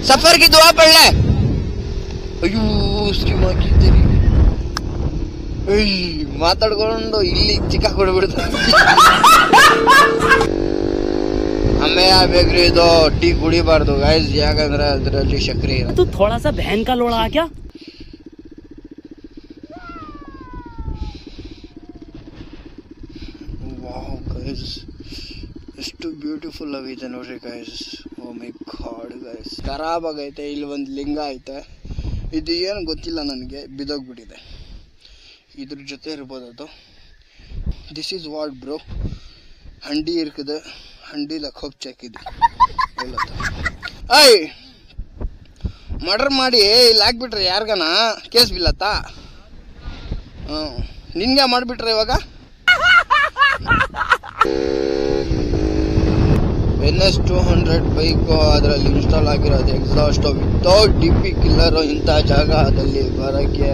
सफर की दुआ पढ़ ले। अयो उसकी माँ की तेरी ಮಾತಾಡ್ಕೊಂಡು ಇಲ್ಲಿ ಚಿಕ್ಕ ಕೊಡ್ಬಿಡ್ತಾರೆ. ಆಮೇಲೆ ಆಗ್ಬೇಕ್ರಿ ಇದು ಟೀ ಕುಡಿಬಾರ್ದು ಗೈಸ್, ಯಾಕಂದ್ರೆ ಅದರಲ್ಲಿ ಸಕ್ಕರೆ ಇರುತ್ತೆ. तो थोड़ा सा बहन का लोड़ा आ क्या? ವಾವ್ ಗೈಸ್, ಎಷ್ಟು ಬ್ಯೂಟಿಫುಲ್ ಆಗೈತೆ ನೋಡ್ರಿ ಗೈಸ್. ಓ ಮೈ ಗಾಡ್ ಗೈಸ್, ಖರಾಬ್ ಆಗೈತೆ. ಇಲ್ಲಿ ಒಂದು ಲಿಂಗ ಐತೆ, ಇದು ಏನು ಗೊತ್ತಿಲ್ಲ ನನಗೆ, ಬಿದೋಗ್ಬಿಟ್ಟಿದೆ. ಇದ್ರ ಜೊತೆ ಇರ್ಬೋದು ಅದು. ದಿಸ್ ಈಸ್ ವಾಟ್ ಬ್ರೋ, ಹಂಡಿ ಇರ್ಕದೆ, ಹಂಡಿಲ ಹೋಗಿ ಚೆಕ್ಕಿದ್ವಿ. ಐ ಮರ್ಡರ್ ಮಾಡಿ ಇಲ್ಲಿ ಹಾಕ್ಬಿಟ್ರೆ ಯಾರಿಗಾನ ಕೇಸ್ ಬಿಲ್ಲತ್ತಾ? ನಿನ್ಗೆ ಮಾಡಿಬಿಟ್ರೆ ಇವಾಗ NS200 ಬೈಕು, ಅದರಲ್ಲಿ ಇನ್ಸ್ಟಾಲ್ ಆಗಿರೋದು ಎಕ್ಸಾಸ್ಟ್ ವಿತೌಟ್ DP ಕಿಲ್ಲರು. ಇಂಥ ಜಾಗದಲ್ಲಿ ಬರೋಕ್ಕೆ